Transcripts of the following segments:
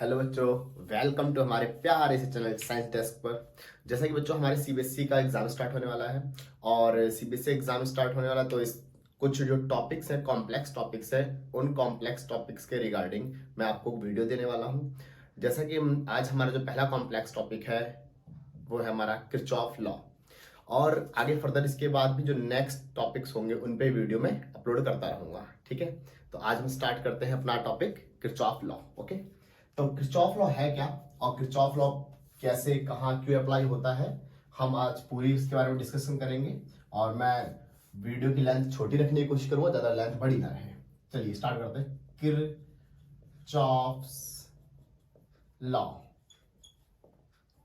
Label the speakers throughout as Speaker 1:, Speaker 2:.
Speaker 1: Hello बच्चों, welcome to हमारे प्यारे से चैनल साइंस डेस्क पर। जैसा कि बच्चों हमारे सीबीएसई का एग्जाम स्टार्ट होने वाला है और सीबीएसई एग्जाम स्टार्ट होने वाला, तो इस कुछ जो टॉपिक्स हैं, कॉम्प्लेक्स टॉपिक्स हैं, उन कॉम्प्लेक्स टॉपिक्स के रिगार्डिंग मैं आपको वीडियो देने वाला हूं। जैसा कि आज हमारा जो पहला कॉम्प्लेक्स टॉपिक है वो है हमारा किरचॉफ लॉ। और आगे फर्दर इसके बाद भी जो नेक्स्ट टॉपिक्स होंगे उन पे वीडियो में अपलोड करता रहूंगा। ठीक है, तो आज हम स्टार्ट करते हैं अपना टॉपिक किरचॉफ लॉ। ओके, तो किरचॉफ लॉ है क्या और किरचॉफ लॉ कैसे, कहाँ, क्यों अप्लाई होता है, हम आज पूरी इसके बारे में डिस्कशन करेंगे। और मैं वीडियो की लेंथ छोटी रखने की कोशिश करूंगा, ज्यादा लेंथ बड़ी ना रहे। चलिए स्टार्ट करते हैं। Kirchhoff's law.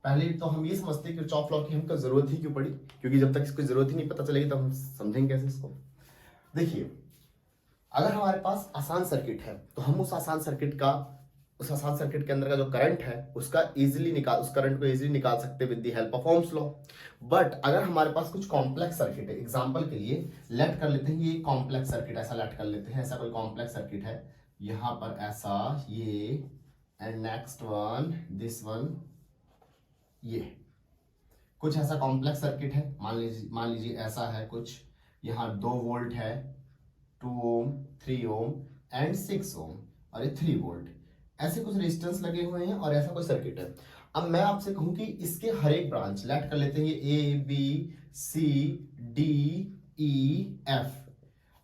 Speaker 1: पहले तो हम ये समझते हैं किरचॉफ लॉ की हमको जरूरत ही क्यों पड़ी, क्योंकि जब तक इसको जरूरत ही नहीं पता चलेगी तो हम समझेंगे कैसे इसको। देखिए, अगर हमारे पास आसान सर्किट है तो हम उस आसान सर्किट के अंदर का जो करंट है उसका उस करंट को इजीली निकाल सकते हैं with the help of Ohm's law. But अगर हमारे पास कुछ कॉम्प्लेक्स सर्किट है, एग्जांपल के लिए लेट कर लेते हैं ये कॉम्प्लेक्स सर्किट, ऐसा लेट कर लेते हैं, ऐसा कोई कॉम्प्लेक्स सर्किट है, यहां पर ऐसा ये, and next one this one, ये कुछ ऐसा कॉम्प्लेक्स सर्किट है। मान लीजिए ऐसा है कुछ, यहाँ 2 वोल्ट है, 2 ओम, 3 ओम एंड 6 ओम, और ये 3 वोल्ट, ऐसे कुछ रेजिस्टेंस लगे हुए हैं और ऐसा कोई सर्किट है। अब मैं आपसे कहूं कि इसके हर एक ब्रांच लेट कर लेते हैं, ये A B C D E F.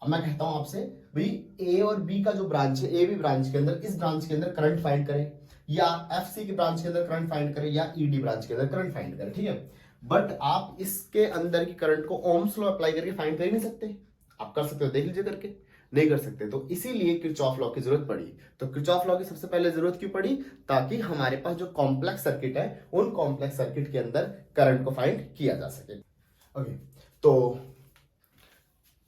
Speaker 1: अब मैं कहता हूं आपसे भाई ए और बी का जो ब्रांच है, ए बी ब्रांच के अंदर, इस ब्रांच के अंदर करंट फाइंड करें, या एफ सी के ब्रांच के अंदर करंट फाइंड करें, या ई डी ब्रांच के अंदर करंट फाइंड करें। ठीक है, बट आप इसके अंदर की करंट को ओम्स लॉ अप्लाई करके फाइंड कर ही नहीं सकते। आप कर सकते हो, देख लीजिए करके, नहीं कर सकते। तो इसीलिए किरचॉफ लॉ की जरूरत पड़ी। तो किरचॉफ लॉ की सबसे पहले जरूरत क्यों पड़ी? ताकि हमारे पास जो कॉम्प्लेक्स सर्किट है उन कॉम्प्लेक्स सर्किट के अंदर करंट को फाइंड किया जा सके। ओके, तो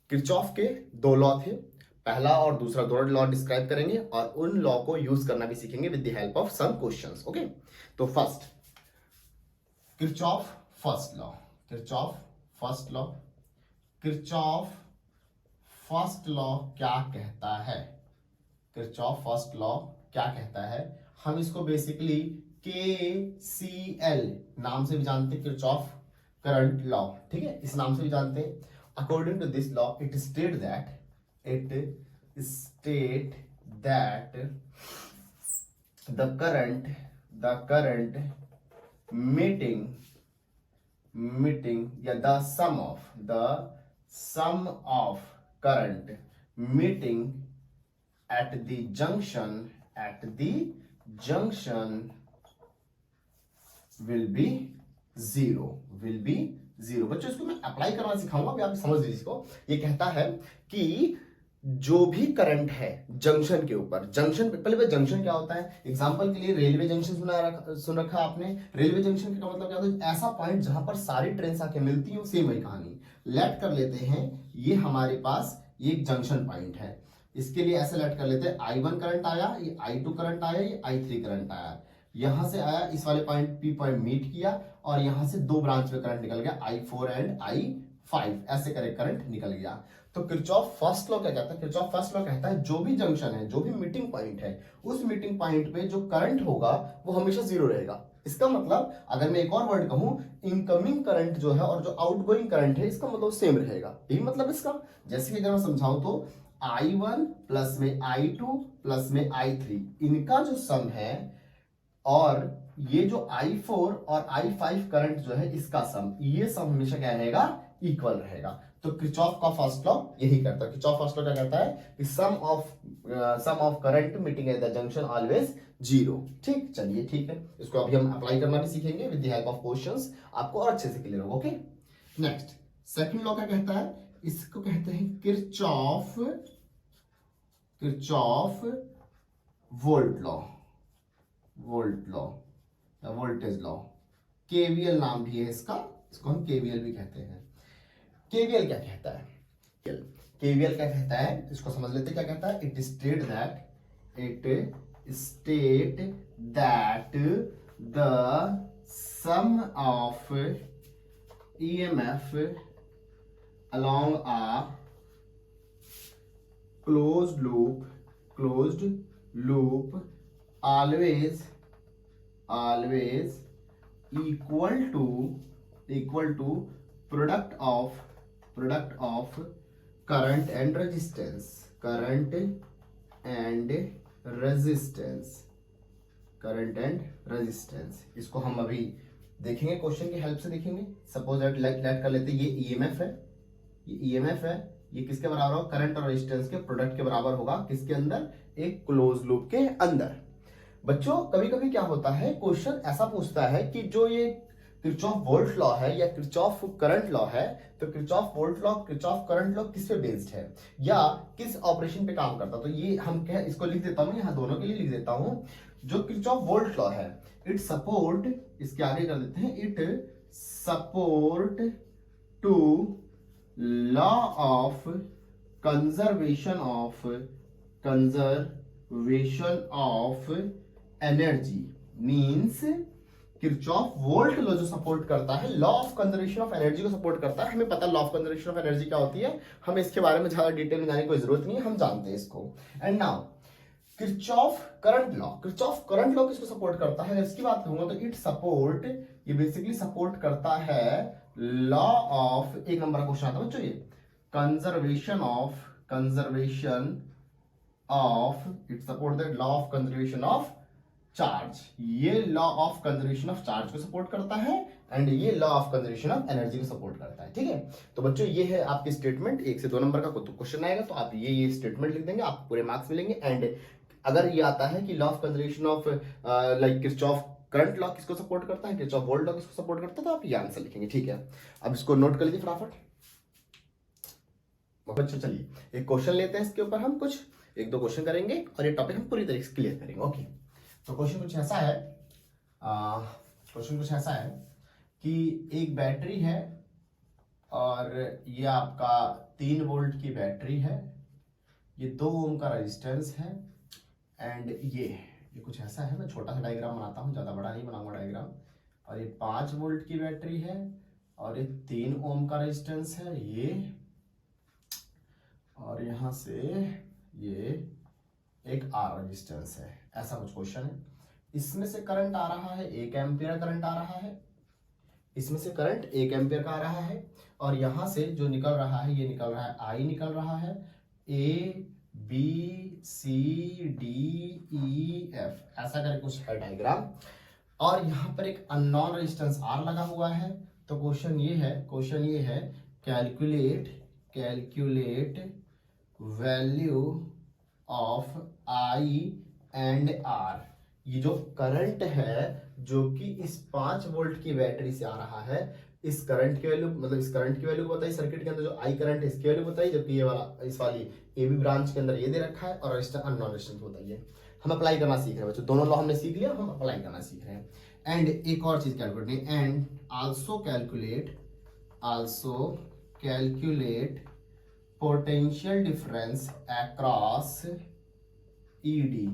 Speaker 1: किरचॉफ के 2 लॉ थे, पहला और दूसरा दोनों लॉ डिस्क्राइब करेंगे और उन लॉ को यूज करना भी सीखेंगे with the help of some questions. Okay, तो first Kirchhoff first law, Kirchhoff first law, Kirchhoff first law क्या कहता है? किरचॉफ फर्स्ट लॉ क्या कहता है? हम इसको बेसिकली KCL नाम से भी जानते हैं, किरचॉफ करंट लॉ। ठीक है, इस नाम से भी जानते हैं। According to this law it state that the current meeting या the sum of current meeting at the junction will be zero। बच्चों इसको मैं अप्लाई करना सिखाऊंगा, अभी आप समझ लीजिए इसको। ये कहता है कि जो भी करंट है जंक्शन के ऊपर, जंक्शन पहले जंक्शन क्या होता है, एग्जांपल के लिए रेलवे जंक्शन सुन रखा आपने। रेलवे जंक्शन का मतलब क्या होता है? ऐसा पॉइंट जहां पर सारी ट्रेन आके मिलती हो। सेम वही कहानी लेट कर लेते हैं, ये हमारे पास ये एक जंक्शन पॉइंट है, इसके लिए ऐसे लेट कर लेते हैं, I1 करंट आया, ये I2 करंट आया, ये I3 करंट आया, यहां से आया, इस वाले पॉइंट P पॉइंट मीट किया और यहां से 2 ब्रांच में करंट निकल गया, I4 एंड I5, ऐसे करे करंट निकल गया। तो किरचॉफ फर्स्ट लॉ क्या कहता है? किरचॉफ फर्स्ट लॉ कहता है जो भी जंक्शन है, जो भी मीटिंग पॉइंट है, उस मीटिंग पॉइंट पे जो करंट होगा वो हमेशा जीरो रहेगा। इसका मतलब अगर मैं एक और वर्ड कहूं, इनकमिंग करंट जो है और जो आउटगोइंग करंट है, इसका मतलब सेम रहेगा। यही मतलब इसका। जैसे कि अगर मैं समझाऊं तो I1 प्लस में I2 प्लस में I3, इनका जो सम है, और ये जो I4 और I5 करंट जो है इसका सम, ये सम हमेशा क्या रहेगा? इक्वल रहेगा। तो किरचॉफ का फर्स्ट लॉ यही करता है। किरचॉफ फर्स्ट लॉ क्या कहता है कि sum of current meeting at the junction always zero. ठीक, चलिए ठीक है, इसको अभी हम अप्लाई करना भी सीखेंगे with the help of questions, आपको और अच्छे से क्लियर होगा। ओके, नेक्स्ट सेकंड लॉ क्या कहता है? इसको कहते हैं किरचॉफ वोल्ट लॉ, या वोल्टेज लॉ। केवीएल नाम भी है इसका, इसको हम केवीएल भी कहते हैं। केवीएल क्या कहता है? केवीएल क्या कहता है, इसको समझ लेते हैं क्या कहता है। It state that the sum of EMF along a closed loop always always equal to product of current and resistance, current and resistance। इसको हम अभी देखेंगे, क्वेश्चन की हेल्प से देखेंगे। सपोज लेट कर लेते हैं, ये ईएमएफ है, ये ईएमएफ है, ये किसके बराबर होगा? करंट और रेजिस्टेंस के प्रोडक्ट के बराबर होगा। किसके अंदर? एक क्लोज लूप के अंदर। बच्चों कभी कभी क्या होता है, क्वेश्चन ऐसा पूछता है कि जो ये किरचॉफ वोल्ट लॉ है या किरचॉफ करंट लॉ है, तो Kirchhoff volt law, Kirchhoff current law किस पे बेस्ड है या किस ऑपरेशन पे काम करता है? तो ये हम क्या, इसको लिख देता हूं, यहाँ दोनों के लिए लिख देता हूं। जो किरचॉफ वोल्ट लॉ है, इट सपोर्ट, इसके आगे कर देते हैं, it support to law of conservation of energy. Means Kirchhoff volt law जो सपोर्ट करता है, law of conservation of energy को सपोर्ट करता है। हमें पता law of conservation of energy क्या होती है, हमें इसके बारे में ज्यादा डिटेल में जाने की कोई जरूरत नहीं है, हम जानते हैं इसको। And now Kirchhoff current law, Kirchhoff current law किसको सपोर्ट करता है? इसकी बात करूंगा तो इट सपोर्ट, ये बेसिकली सपोर्ट करता है लॉ ऑफ, एक नंबर का क्वेश्चन आता है बच्चों ये, conservation of, it support the law of conservation of charge. ये law of conservation of charge को सपोर्ट करता है एंड ये law of conservation of energy को सपोर्ट करता है। ठीक है, तो बच्चों ये है आपकी स्टेटमेंट। 1 से 2 नंबर का क्वेश्चन आएगा तो आप ये स्टेटमेंट लिख देंगे, आपको पूरे मार्क्स मिलेंगे। एंड अगर ये आता है कि law of conservation of like Kirchhoff current law किसको सपोर्ट करता है, किरचॉफ वोल्ट लॉ किसको सपोर्ट करता है, तो आप ये आंसर लिखेंगे। ठीक है, अब इसको नोट कर लीजिए फटाफट। बच्चों चलिए एक क्वेश्चन लेते हैं, इसके ऊपर हम कुछ 1-2 क्वेश्चन करेंगे और ये टॉपिक हम पूरी तरीके से क्लियर करेंगे। ओके, तो क्वेश्चन कुछ ऐसा है, कि एक बैटरी है और ये आपका 3 वोल्ट की बैटरी है, ये 2 ओम का रेजिस्टेंस है एंड ये कुछ ऐसा है। मैं छोटा सा डायग्राम बनाता हूँ, ज़्यादा बड़ा नहीं बनाऊंगा डायग्राम। और ये 5 वोल्ट की बैटरी है और ये 3 ओम का रेजिस्टेंस है ये, और यहाँ से ये एक आर रेजिस्टेंस है। ऐसा कुछ क्वेश्चन है। इसमें से करंट आ रहा है 1 एम्पियर करंट आ रहा है, इसमें से करंट 1 एम्पियर का आ रहा है, और यहां से जो निकल रहा है ये निकल रहा है, आई निकल रहा है, A B C D E F, ऐसा करके कुछ है डायग्राम। और यहाँ पर एक अननोन रेजिस्टेंस आर लगा हुआ है। तो क्वेश्चन ये है calculate value of I and R. ये जो करंट है जो कि इस 5 वोल्ट की बैटरी से आ रहा है, इस करंट की वैल्यू, मतलब इस करंट की वैल्यू बताइए, सर्किट के अंदर जो आई करंट है इसकी वैल्यू बताइए, जबकि ये वाला इस वाली ए बी ब्रांच के अंदर ये दे रखा है, और रेजिस्टेंस अननोन रेजिस्टेंस बताइए। हम अप्लाई करना सीख रहे हैं बच्चों, दोनों लॉ हमने सीख लिया, हम अप्लाई करना सीख रहे हैं। एंड एक और चीज calculate, and also calculate potential difference across ED.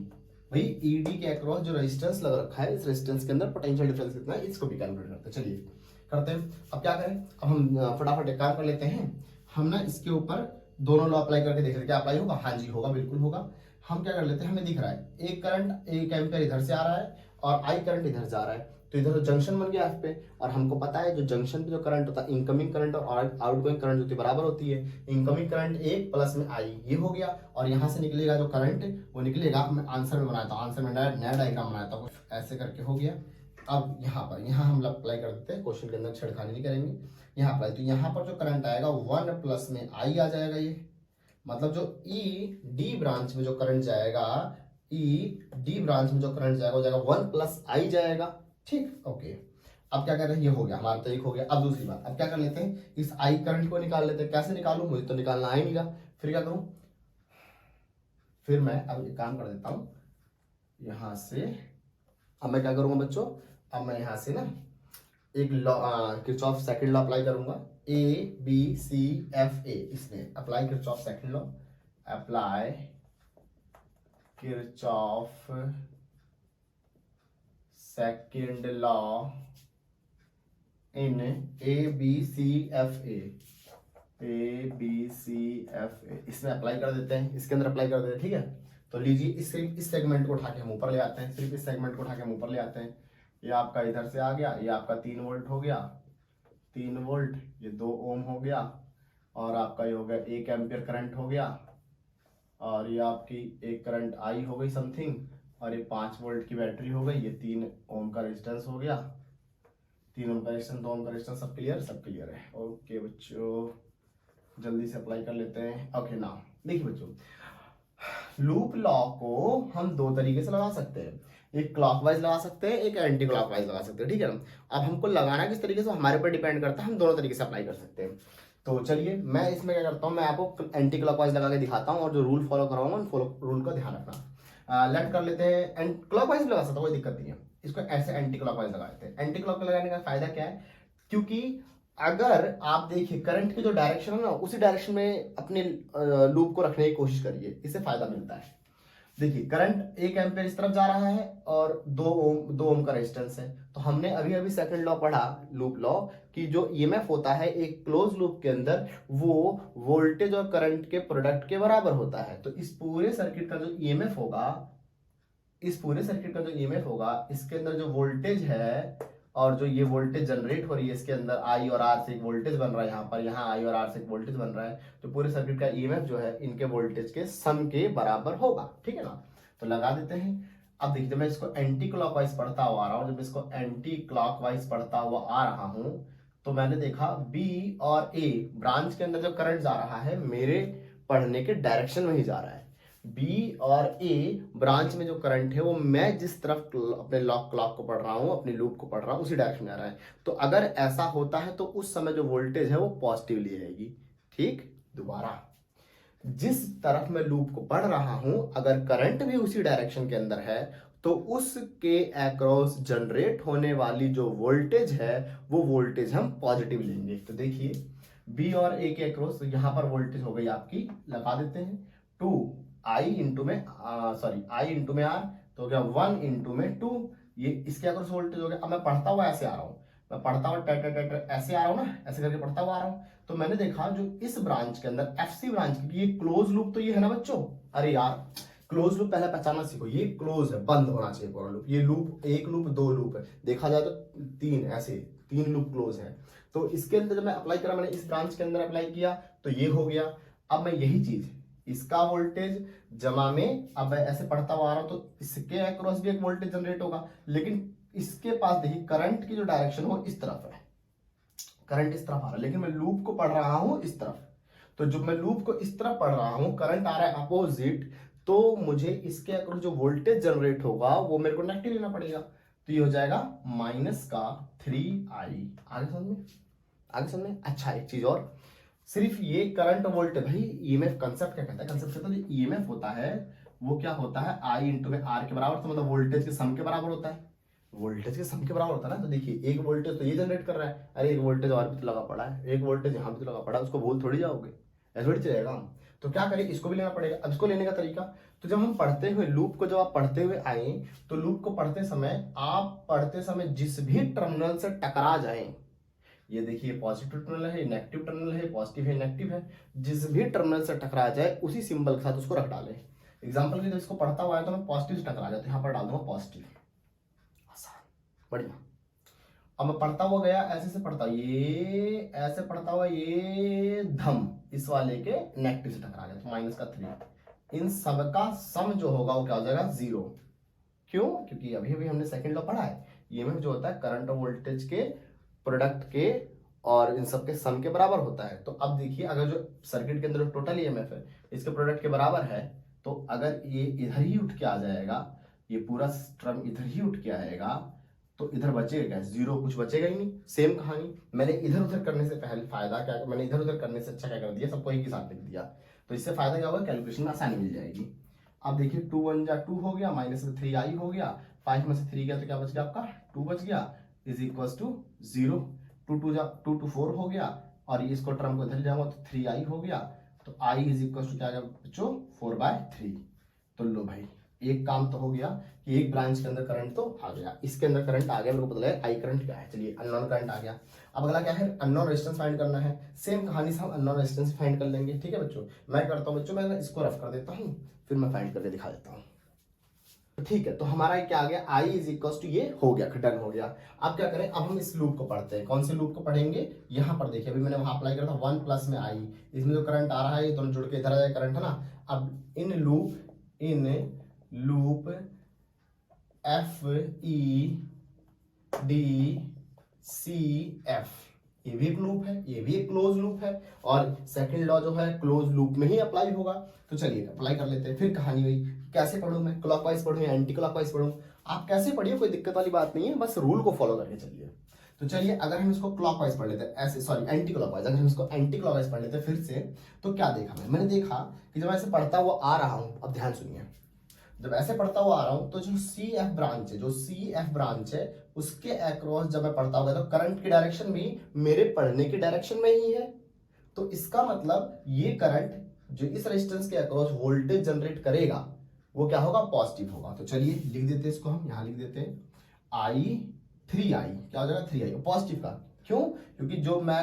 Speaker 1: भाई ईडी के अक्रॉस जो रेजिस्टेंस लग रखा है, इस रेजिस्टेंस के अंदर पोटेंशियल डिफरेंस कितना है, इसको भी कैलकुलेट करते हैं। चलिए करते हैं। अब क्या करें, अब हम फटाफट एक काम कर लेते हैं। हम ना इसके ऊपर दोनों लॉ अप्लाई करके देख रहे हैं क्या अप्लाई होगा। हाँ जी होगा, बिल्कुल होगा। हम क्या कर लेते हैं, हमें दिख रहा है एक करंट 1 एम्पियर इधर से आ रहा है और आई करंट इधर जा रहा है, तो इधर तो जंक्शन बन गया एफ पे। और हमको पता है जो जंक्शन पे जो करंट होता है, इनकमिंग करंट और आउटगोइंग करंट होती है बराबर होती है। इनकमिंग करंट 1 प्लस में आई, ये हो गया, और यहाँ से निकलेगा जो करंट वो निकलेगा। मैं आंसर में बनाया था, आंसर में नया डायग्राम बनाया था, ऐसे करके हो गया। अब यहाँ हम अप्लाई कर देते हैं, क्वेश्चन के अंदर छेड़खानी नहीं करेंगे। यहाँ अप्लाई, तो यहाँ पर जो करंट आएगा 1 प्लस में आई आ जाएगा। ये मतलब जो ई डी ब्रांच में जो करंट जाएगा, वो जाएगा 1 प्लस आई जाएगा। ठीक, ओके। अब क्या कर रहे हैं, ये हो गया हमारा, तो एक हो गया। अब दूसरी बात, अब क्या कर लेते हैं, इस आई करंट को निकाल लेते हैं। कैसे निकालूं, मुझे तो निकालना आ ही नहीं रहा, फिर क्या करूं, फिर मैं अब एक काम कर देता हूं यहां से। अब मैं क्या करूंगा बच्चों, अब मैं यहां से ना एक law, Kirchhoff second law apply करूंगा, A B C F A, इसमें apply Kirchhoff second law, apply Kirchhoff second law in A B C F A, इसमें अप्लाई कर देते हैं, इसके अंदर अप्लाई कर देते हैं। ठीक है, तो लीजिए इस सेगमेंट को उठा के हम ऊपर ले आते हैं, सिर्फ इस सेगमेंट को उठा के हम ऊपर ले आते हैं। ये आपका इधर से आ गया, ये आपका 3 वोल्ट हो गया, 3 वोल्ट, ये 2 ओम हो गया, और आपका ये हो गया 1 एम्पियर करंट हो गया, और ये आपकी एक करंट आई हो गई समथिंग, और ये 5 वोल्ट की बैटरी हो गई, ये 3 ओम का रेजिस्टेंस हो गया, 3 ओम का रेजिस्टेंस, 2 ओम का रेजिस्टेंस, सब क्लियर, सब क्लियर है। ओके बच्चों, जल्दी से अप्लाई कर लेते हैं। ओके ना, देखिए बच्चों, लूप लॉ को हम 2 तरीके से लगा सकते हैं, एक क्लॉकवाइज लगा सकते हैं, एक एंटी क्लॉकवाइज लगा सकते हैं, ठीक है ना। अब हमको लगाना किस तरीके से हमारे पर डिपेंड करता है, हम दोनों तरीके से अप्लाई कर सकते हैं। तो चलिए मैं इसमें क्या करता हूँ, मैं आपको एंटी क्लॉकवाइज लगा के दिखाता हूँ, और जो रूल फॉलो कराऊंगा उन रूल का ध्यान रखना। लेट कर लेते हैं, एंड क्लॉकवाइज लगा सकता हूँ, कोई दिक्कत नहीं है, इसको ऐसे एंटी क्लॉकवाइज लगा लेते हैं। एंटी क्लॉकवाइज लगाने का फायदा क्या है, क्योंकि अगर आप देखिए करंट की जो डायरेक्शन है ना, उसी डायरेक्शन में अपने लूप को रखने की कोशिश करिए, इससे फायदा मिलता है। देखिए करंट 1 एम्पियर इस तरफ जा रहा है, और 2 ओम का रेजिस्टेंस है। तो हमने अभी अभी सेकंड लॉ पढ़ा, लूप लॉ, कि जो ईएमएफ होता है एक क्लोज लूप के अंदर, वो वोल्टेज और करंट के प्रोडक्ट के बराबर होता है। तो इस पूरे सर्किट का जो ईएमएफ होगा, इसके अंदर जो वोल्टेज है, और जो ये वोल्टेज जनरेट हो रही है इसके अंदर, आई और आर से एक वोल्टेज बन रहा है, यहाँ पर यहाँ आई और आर से एक वोल्टेज बन रहा है, तो पूरे सर्किट का ईएमएफ जो है इनके वोल्टेज के सम के बराबर होगा, ठीक है ना। तो लगा देते हैं। अब देखिए, मैं इसको एंटी क्लॉकवाइज पढ़ता हुआ आ रहा हूँ, जब इसको एंटी क्लॉकवाइज पढ़ता हुआ आ रहा हूँ, तो मैंने देखा बी और ए ब्रांच के अंदर जो करंट जा रहा है मेरे पढ़ने के डायरेक्शन में ही जा रहा है। बी और ए ब्रांच में जो करंट है वो मैं जिस तरफ अपने क्लॉक को पढ़ रहा हूँ, अपने लूप को पढ़ रहा हूँ, उसी डायरेक्शन में आ रहा है। तो अगर ऐसा होता है तो उस समय जो वोल्टेज है वो पॉजिटिवली रहेगी। ठीक, दोबारा, जिस तरफ मैं लूप को पढ़ रहा हूं अगर करंट भी उसी डायरेक्शन के अंदर है, तो उसके अक्रॉस जनरेट होने वाली जो वोल्टेज है वो वोल्टेज हम पॉजिटिव लेंगे। तो देखिए बी और ए के अक्रॉस, तो यहां पर वोल्टेज हो गई आपकी, लगा देते हैं 2 आई इंटू में आर, तो हो गया 1 इंटू में 2, ये इसके अक्रॉस वोल्टेज हो गया। अब मैं पढ़ता हुआ ऐसे आ रहा हूं, मैं पढ़ता हुआ ऐसे आ रहा हूं ना, ऐसे करके पढ़ता हुआ आ रहा हूं। तो मैंने देखा जो इस ब्रांच के अंदर एफसी ब्रांच की, ये क्लोज लूप तो ये है ना बच्चों, अरे यार क्लोज लूप पहले पहचानना सीखो, ये क्लोज है, बंद होना चाहिए पूरा लूप। ये लूप, एक लूप 2 लूप है, देखा जाए तो 3, ऐसे 3 लूप क्लोज है। तो इसके अंदर जब मैं अप्लाई करा, मैंने इस ब्रांच के अंदर अप्लाई किया तो ये हो गया। अब मैं यही चीज, इसका वोल्टेज जमा में, अब मैं ऐसे पढ़ता हुआ आ रहा हूं तो इसके अक्रॉस भी एक वोल्टेज जनरेट होगा, लेकिन इसके पास देखिए करंट की जो डायरेक्शन हो इस तरफ है, करंट इस तरफ आ रहा है, लेकिन मैं लूप को पढ़ रहा हूं इस तरफ। तो जब मैं लूप को इस तरफ पढ़ रहा हूं, करंट आ रहा है अपोजिट, तो मुझे इसके अक्रॉस जो वोल्टेज जनरेट होगा वो मेरे को नेगेटिव लेना पड़ेगा। तो ये हो जाएगा माइनस का 3i। आगे समझ में? अच्छा, एक चीज और, सिर्फ ये करंट वोल्टेज, भाई ईएमएफ कंसेप्ट क्या कहता है, कंसेप्ट कहता है जो ईएमएफ होता है वो क्या होता है, आई इंटू में आर के बराबर, तो मतलब वोल्टेज के सम के बराबर होता है, वोल्टेज के सम के बराबर होता है ना। तो देखिए एक वोल्टेज तो ये जनरेट कर रहा है, अरे एक वोल्टेज और भी तो लगा पड़ा है, एक वोल्टेज यहाँ भी तो लगा पड़ा है, उसको बोल थोड़ी जाओगे, ऐसे थोड़ी चलेगा। तो क्या करें, इसको भी लेना पड़ेगा। अब इसको लेने का तरीका, तो जब हम पढ़ते हुए लूप को, जब आप पढ़ते हुए आए, तो लूप को पढ़ते समय, आप पढ़ते समय जिस भी टर्मिनल से टकरा जाए, ये देखिए पॉजिटिव टर्मिनल है, नेगेटिव टर्मिनल है, पॉजिटिव है, नेगेटिव है, जिस भी टर्मिनल से टकरा जाए उसी सिंबल के साथ उसको रख डालें। एग्जांपल के लिए इसको पढ़ता हुआ है तो मैं पॉजिटिव से टकरा जाता हूं, यहां पर डाल दूंगा पॉजिटिव, आसान, बढ़िया। अब मैं पढ़ता हुआ गया, ऐसे से पढ़ता, ये ऐसे पढ़ता हुआ, ये धम इस वाले के नेगेटिव से टकरा गया, तो माइनस का 3, इन सब का सम जो होगा वो क्या हो जाएगा, 0। क्यों? क्योंकि अभी अभी हमने सेकंड लॉ पढ़ा है, ईएमएफ जो होता है करंट और वोल्टेज के प्रोडक्ट के और इन सब के सम के बराबर होता है। तो अब देखिए, अगर जो सर्किट के अंदर टोटल ईएमएफ है इसके प्रोडक्ट के बराबर है, तो अगर ये इधर ही उठ के आ जाएगा, ये पूरा टर्म इधर ही उठ के आएगा, तो इधर बचेगा क्या, 0, कुछ बचेगा ही नहीं। सेम कहानी, मैंने इधर उधर करने से पहले फायदा क्या, मैंने इधर उधर करने से अच्छा क्या कर दिया, सबको एक ही साथ लिख दिया। तो इससे फायदा क्या होगा, कैलकुलेशन में आसानी मिल जाएगी। अब देखिए 2 1 जा 2 हो गया, माइनस में 3i हो गया, 5 में से 3 गया तो क्या बच गया आपका, 2 बच गया, इज इक्वल टू 0। 2 2 4 हो गया, और ये इसको टर्म को इधर जाऊंगा तो 3i हो गया, तो i इज इक्वल टू क्या आ गया बच्चों, 4/3। तो लो भाई, एक काम तो हो गया कि एक ब्रांच के अंदर करंट तो आ गया, इसके अंदर करंट आ गया, मेरे को पता लगा आई करंट क्या है। चलिए अननोन करंट आ गया। अब अगला क्या है, अननोन रेजिस्टेंस फाइंड करना है। सेम कहानी से हम अननोन रेजिस्टेंस फाइंड कर लेंगे, ठीक है बच्चों। मैं करता हूँ बच्चों, मैं इसको रफ कर देता हूँ, फिर मैं फाइंड करके दिखा देता हूँ। तो ठीक है, तो हमारा क्या आ गया, आई इज इक्वल टू, ये हो गया, डन हो गया। अब क्या करें, अब हम इस लूप को पढ़ते हैं। कौन से लूप को पढ़ेंगे, यहाँ पर देखिए, अभी मैंने वहां अप्लाई करा था 1 प्लस में आई, इसमें जो करंट आ रहा है ये दोनों जुड़ के इधर आ जाए करंट, है ना। अब in loop F E D C F, ये भी एक लूप है, ये भी एक क्लोज लूप है, और सेकंड लॉ जो है क्लोज लूप में ही अप्लाई होगा। तो चलिए अप्लाई कर लेते हैं। फिर कहानी हुई, कैसे पढ़ूं मैं, क्लॉकवाइज पढ़ूं या एंटी क्लॉकवाइज पढ़ूं, आप कैसे पढ़िए, कोई दिक्कत वाली बात नहीं है, बस रूल को फॉलो करके चलिए। तो चलिए अगर हम इसको क्लॉकवाइज पढ़ लेते हैं, ऐसे सॉरी एंटी क्लॉकवाइज, अगर हम इसको एंटी क्लॉकवाइज पढ़ लेते हैं फिर से, तो क्या देखा मैंने देखा कि जब ऐसे पढ़ता हुआ आ रहा हूं, अब ध्यान सुनिए, जब ऐसे पढ़ता हुआ आ रहा हूं तो जो सी एफ ब्रांच है उसके अक्रॉस जब मैं पढ़ता हुआ तो करंट की डायरेक्शन भी मेरे पढ़ने की डायरेक्शन में ही है। तो इसका मतलब ये करंट जो इस रेजिस्टेंस के अक्रॉस वोल्टेज जनरेट करेगा वो क्या होगा, पॉजिटिव होगा। तो चलिए लिख देते हैं इसको, हम यहां लिख देते हैं आई 3i, क्या हो जाएगा 3i पॉजिटिव का। क्यों, क्योंकि जो मैं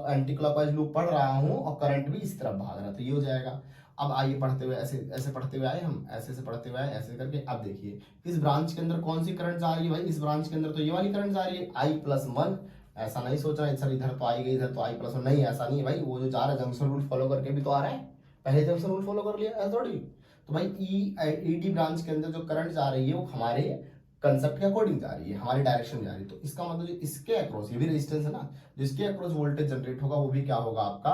Speaker 1: एंटी क्लॉकवाइज लूप पढ़ रहा हूं और करंट भी इस तरफ भाग रहा है, तो ये हो जाएगा। अब आइए पढ़ते हुए, ऐसे ऐसे पढ़ते हुए आए हम, ऐसे पढ़ते हुए आए, ऐसे करके। अब देखिए इस ब्रांच के अंदर कौन सी करंट जा रही है भाई, इस ब्रांच के अंदर तो ये वाली करंट जा रही है I+1। ऐसा नहीं सोच रहा है सर इधर तो आई गई, इधर तो I+1, नहीं ऐसा नहीं है भाई, वो जो जा रहा है जंक्शन रूल फॉलो करके भी तो आ रहा है, पहले जंक्शन रूल फॉलो कर लिया ऐसा थोड़ी। तो भाई ईडी ब्रांच के अंदर जो करंट जा रही है वो हमारे कंसेप्ट के अकॉर्डिंग जा रही है, हमारी डायरेक्शन में जा रही है। तो इसका मतलब जो इसके अक्रॉस, ये भी रेजिस्टेंस है ना, जिसके अक्रॉस वोल्टेज जनरेट होगा वो भी क्या होगा आपका,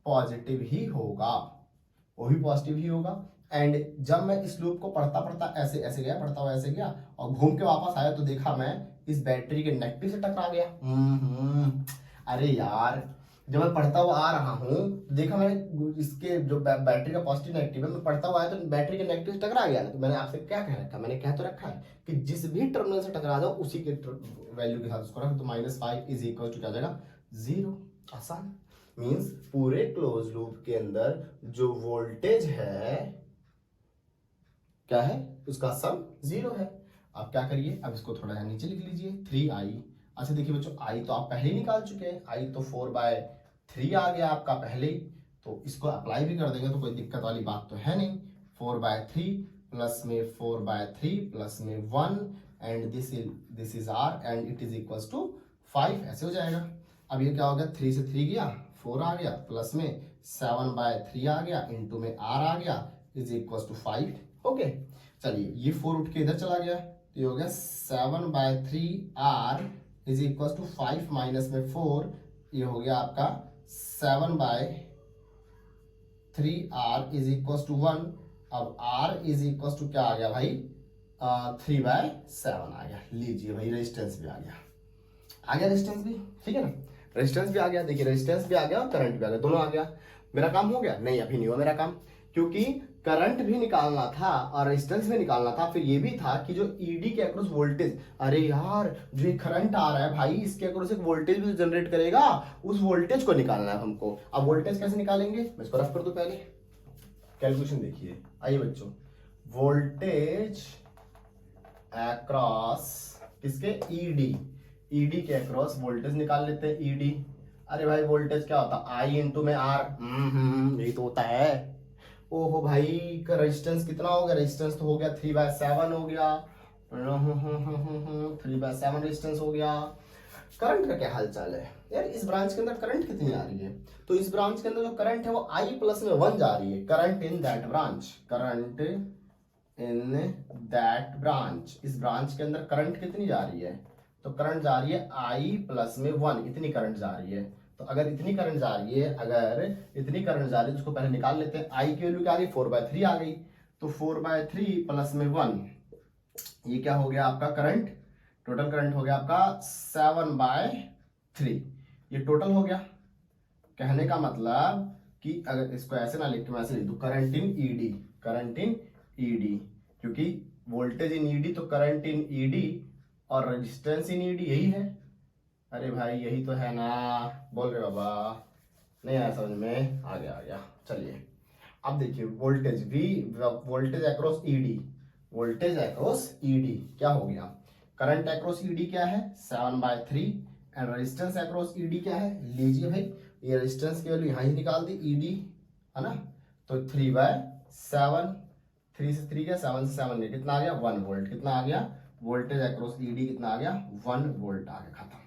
Speaker 1: पॉजिटिव ही होगा, वो भी पॉजिटिव ही होगा। एंड जब मैं इस लूप को पढ़ता पढ़ता ऐसे ऐसे गया, पढ़ता हुआ ऐसे गया और घूम के वापस आया तो देखा मैं इस बैटरी के नेगेटिव से टकरा गया। अरे यार, जब मैं पढ़ता हुआ आ रहा हूं देखा मैंने इसके जो बैटरी का पॉजिटिव नेगेटिव है, मैं पढ़ता हुआ आया तो बैटरी के नेगेटिव से टकरा गया। तो मैंने आपसे क्या कह रखा, मैंने कह तो रखा है कि जिस भी टर्मिनल से टकरा जाओ उसी के वैल्यू के साथ उसको रख, तो -5 इज इक्वल टू क्या जाएगा 0। आसान, मींस पूरे क्लोज लूप के अंदर जो वोल्टेज है क्या है, उसका सम 0 है। आप क्या करिए, अब इसको थोड़ा नीचे लिख लीजिए 3i। अच्छा देखिए बच्चों, i तो आप पहले ही निकाल चुके हैं, i तो 4/3 आ गया आपका पहले ही, तो इसको अप्लाई भी कर देंगे तो कोई दिक्कत वाली बात तो है नहीं। 4/3 प्लस में 4/3 प्लस में 1 and this is r and it is equal to 5, ऐसे हो जाएगा। अब ये क्या हो गया, 3 से 3 गया 4 आ गया, प्लस में 7/3 आ गया, इंटू में r आ गया, इज इक्वल टू 5। ओके चलिए ये 4 उठ के इधर चला गया, तो ये हो गया 7/3r is equal to 5 minus में 4, ये हो गया आपका 7/3r इज इक्वल टू 1। अब r इज इक्वल टू क्या आ गया भाई, 3/7 आ गया। लीजिए भाई रेजिस्टेंस भी आ गया रेजिस्टेंस भी, ठीक है ना, रेजिस्टेंस भी आ गया। देखिए रेजिस्टेंस भी आ गया और करंट भी आ गया, दोनों आ गया। मेरा काम हो गया, नहीं अभी नहीं हुआ मेरा काम, क्योंकि करंट भी निकालना था और रेजिस्टेंस भी निकालना था। फिर ये भी था कि जो ईडी के अक्रॉस वोल्टेज, अरे यार जो ये करंट आ रहा है भाई इसके अक्रॉस एक वोल्टेज भी जनरेट करेगा, उस वोल्टेज को निकालना है हमको। अब वोल्टेज कैसे निकालेंगे, मैं इसको रफ कर दूं, पहले कैलकुलेशन देखिए। आइए बच्चों, वोल्टेज अक्रॉस किसके, ईडी के अक्रॉस वोल्टेज निकाल लेते हैं, ईडी। अरे भाई वोल्टेज क्या होता है, आई इंटू में आर, यही तो होता है। ओहो भाई का रेजिस्टेंस कितना हो गया, रेजिस्टेंस तो हो गया 3/7 हो गया, 3/7 रेजिस्टेंस हो गया। करंट का क्या हाल चाल है यार, इस ब्रांच के अंदर करंट कितनी आ रही है, तो इस ब्रांच के अंदर जो करंट है वो I+1 जा रही है, करंट इन दैट ब्रांच, इस ब्रांच के अंदर करंट कितनी जा रही है, तो करंट जा रही है I+1, इतनी करंट जा रही है। तो अगर इतनी करंट जा रही है, तो उसको पहले निकाल लेते हैं। I की वैल्यू क्या आ गई, 4/3 आ गई, तो 4/3 प्लस में 1, ये क्या हो गया आपका करंट, टोटल करंट हो गया आपका 7/3, ये टोटल हो गया। कहने का मतलब कि अगर इसको ऐसे ना लिख के मैं ऐसे लिख दूं, करंट इन ईडी, क्योंकि वोल्टेज इन ईडी तो करंट इन ईडी और रेजिस्टेंस इन ईडी यही है। अरे भाई यही तो है ना, बोल रहे बाबा, नहीं आया समझ में, आ गया। चलिए अब देखिए वोल्टेज अक्रॉस ईडी क्या हो गया, करंट अक्रॉस ईडी क्या है 7/3 एंड रेजिस्टेंस अक्रॉस ईडी क्या है, लीजिए भाई ये रेजिस्टेंस की वैल्यू यहां ही निकाल दी, ईडी है ना, तो 3/7 3 से 3 गया, 7 से 7 गया, कितना आ गया 1 वोल्ट, कितना आ गया वोल्टेज अक्रॉस ईडी कितना आ गया 1 वोल्ट आ गया, खत्म।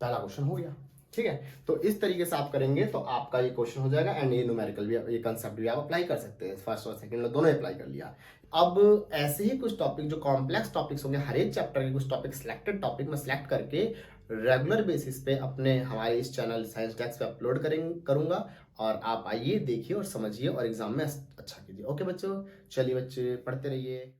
Speaker 1: पहला क्वेश्चन हो गया। ठीक है, तो इस तरीके से आप करेंगे तो आपका ये क्वेश्चन हो जाएगा एंड ये न्यूमेरिकल भी, ये कंसेप्ट भी आप अप्लाई कर सकते हैं, फर्स्ट और सेकंड दोनों अप्लाई कर लिया। अब ऐसे ही कुछ टॉपिक जो कॉम्प्लेक्स टॉपिक्स होंगे, हर एक चैप्टर के कुछ टॉपिक सिलेक्टेड टॉपिक में सिलेक्ट करके रेगुलर बेसिस पे अपने हमारे इस चैनल साइंस डेस्क पे अपलोड करूंगा, और आप आइए देखिए और समझिए और एग्जाम में अच्छा कीजिए। ओके बच्चों, चलिए बच्चे पढ़ते रहिए।